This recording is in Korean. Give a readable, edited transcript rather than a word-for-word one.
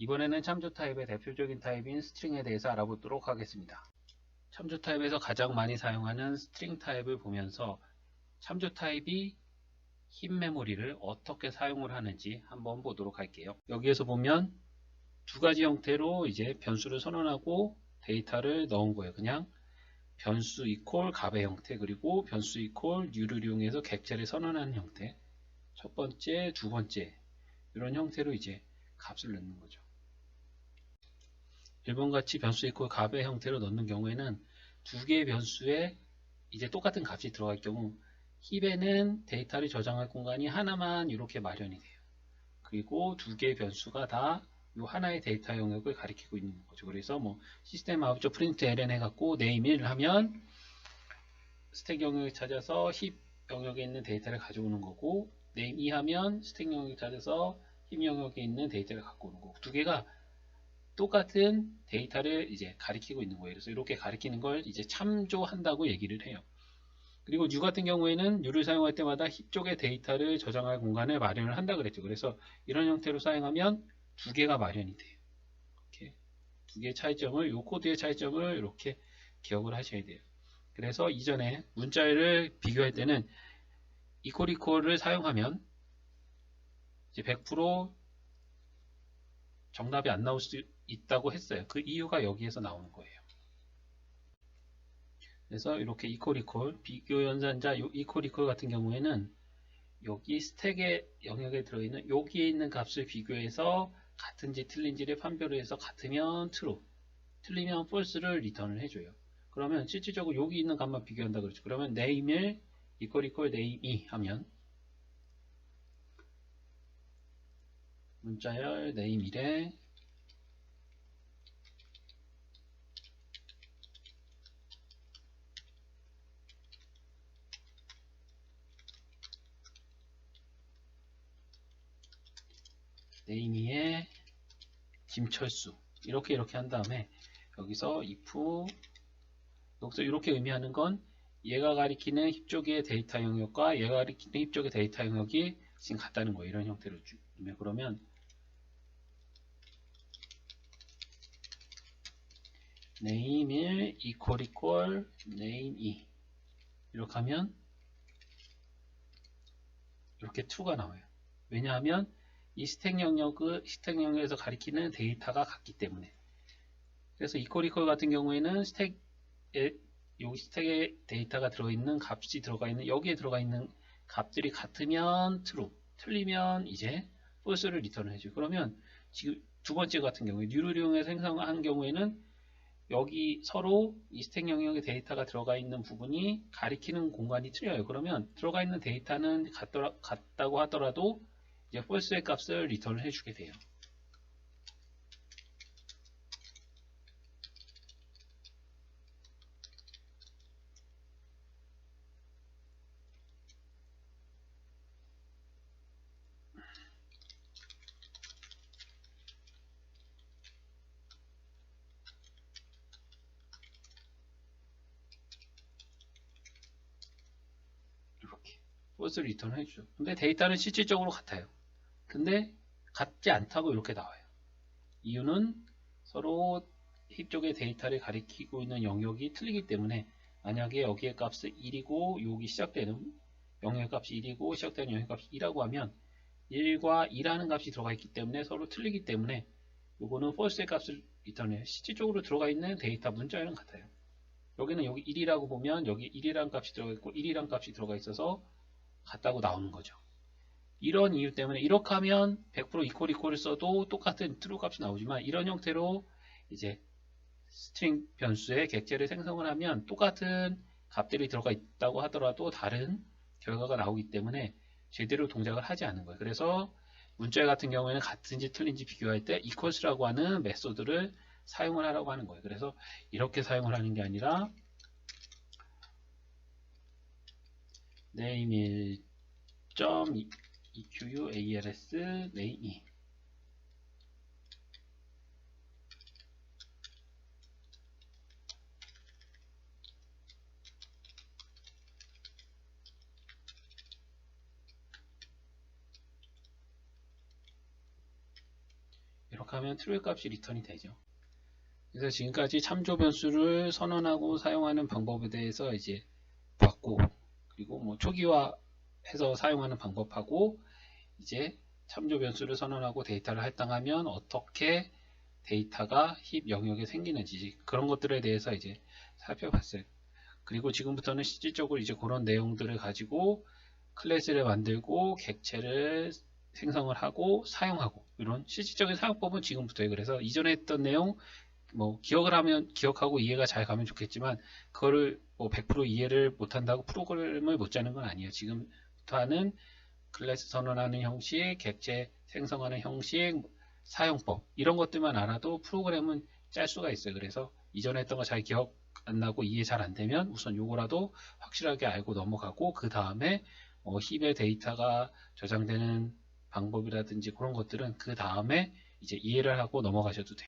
이번에는 참조 타입의 대표적인 타입인 스트링에 대해서 알아보도록 하겠습니다. 참조 타입에서 가장 많이 사용하는 스트링 타입을 보면서 참조 타입이 흰 메모리를 어떻게 사용을 하는지 한번 보도록 할게요. 여기에서 보면 두 가지 형태로 이제 변수를 선언하고 데이터를 넣은 거예요. 그냥 변수 이퀄 값의 형태, 그리고 변수 이퀄 new를 이용해서 객체를 선언하는 형태. 첫 번째, 두 번째 이런 형태로 이제 값을 넣는 거죠. 1번 같이 변수 이퀄 값의 형태로 넣는 경우에는 두 개의 변수에 이제 똑같은 값이 들어갈 경우 힙에는 데이터를 저장할 공간이 하나만 이렇게 마련이 돼요. 그리고 두 개의 변수가 다 이 하나의 데이터 영역을 가리키고 있는 거죠. 그래서 뭐 시스템 아웃 프린트 ln 해갖고 name1 하면 스택 영역을 찾아서 힙 영역에 있는 데이터를 가져오는 거고, name2 하면 스택 영역을 찾아서 힙 영역에 있는 데이터를 갖고 오는 거고, 두 개가 똑같은 데이터를 이제 가리키고 있는 거예요. 그래서 이렇게 가리키는 걸 이제 참조한다고 얘기를 해요. 그리고 new 같은 경우에는 new를 사용할 때마다 힙 쪽의 데이터를 저장할 공간을 마련을 한다 그랬죠. 그래서 이런 형태로 사용하면 두 개가 마련이 돼요. 이렇게 두 개의 차이점을, 이 코드의 차이점을 이렇게 기억을 하셔야 돼요. 그래서 이전에 문자를 비교할 때는 이퀄을 사용하면 이제 100% 정답이 안 나올 수 있다고 했어요. 그 이유가 여기에서 나오는 거예요. 그래서 이렇게 비교 연산자 이퀄 같은 경우에는 여기 스택의 영역에 들어있는 여기에 있는 값을 비교해서 같은지 틀린지를 판별을 해서 같으면 true, 틀리면 false를 리턴을 해줘요. 그러면 실질적으로 여기 있는 값만 비교한다 그랬죠. 그러면 name1 name2 하면 문자열 name1에 name2에 김철수 이렇게 한 다음에 여기서 if 여기서 이렇게 의미하는 건 얘가 가리키는 힙 쪽의 데이터 영역과 얘가 가리키는 힙 쪽의 데이터 영역이 지금 같다는 거예요. 이런 형태로 주면 그러면 name1 name2 이렇게 하면 이렇게 true가 나와요. 왜냐하면 이 스택 영역에서 가리키는 데이터가 같기 때문에. 그래서 equal 같은 경우에는 여기 스택에 데이터가 들어있는 값이 들어가 있는 여기에 들어가 있는 값들이 같으면 true, 틀리면 이제 false를 리턴을 해줘요. 그러면 지금 두 번째 같은 경우에 new를 이용해서 생성한 경우에는 여기 서로 이 스택 영역에 데이터가 들어가 있는 부분이 가리키는 공간이 틀려요. 그러면 들어가 있는 데이터는 같다고 하더라도 이제 false의 값을 리턴을 해주게 돼요. 이렇게 false 리턴을 해주죠. 근데 데이터는 실질적으로 같아요. 근데 같지 않다고 이렇게 나와요. 이유는 서로 힙 쪽의 데이터를 가리키고 있는 영역이 틀리기 때문에 만약에 여기의 값이 1이고 여기 시작되는 영역 값이 1이고 시작되는 영역 값이 2라고 하면 1과 2라는 값이 들어가 있기 때문에 서로 틀리기 때문에 요거는 false의 값을 리턴해요. 실질적으로 들어가 있는 데이터 문자열은 같아요. 여기는 여기 1이라고 보면 여기 1이라는 값이 들어가 있고 1이라는 값이 들어가 있어서 같다고 나오는 거죠. 이런 이유 때문에 이렇게 하면 100% 이퀄을 써도 똑같은 true 값이 나오지만 이런 형태로 이제 스트링 변수의 객체를 생성을 하면 똑같은 값들이 들어가 있다고 하더라도 다른 결과가 나오기 때문에 제대로 동작을 하지 않는 거예요. 그래서 문자 같은 경우에는 같은지 틀린지 비교할 때 equals라고 하는 메소드를 사용을 하라고 하는 거예요. 그래서 이렇게 사용을 하는 게 아니라 name1. eqals name2 이렇게 시작하면 트루의 값이 리턴이 되죠. 그래서 지금까지 참조 변수를 선언하고 사용하는 방법에 대해서 이제 봤고, 그리고 뭐 초기화해서 사용하는 방법하고, 이제 참조 변수를 선언하고 데이터를 할당하면 어떻게 데이터가 힙 영역에 생기는지 그런 것들에 대해서 이제 살펴봤어요. 그리고 지금부터는 실질적으로 이제 그런 내용들을 가지고 클래스를 만들고 객체를 생성을 하고 사용하고 이런 실질적인 사용법은 지금부터예요. 그래서 이전에 했던 내용 뭐 기억을 하면 기억하고 이해가 잘 가면 좋겠지만 그거를 뭐 100% 이해를 못한다고 프로그램을 못 짜는 건 아니에요. 지금부터 하는 클래스 선언하는 형식, 객체 생성하는 형식, 사용법 이런 것들만 알아도 프로그램은 짤 수가 있어요. 그래서 이전에 했던 거 잘 기억 안 나고 이해 잘 안 되면 우선 요거라도 확실하게 알고 넘어가고 그 다음에 힙의 데이터가 저장되는 방법이라든지 그런 것들은 그 다음에 이제 이해를 하고 넘어가셔도 돼요.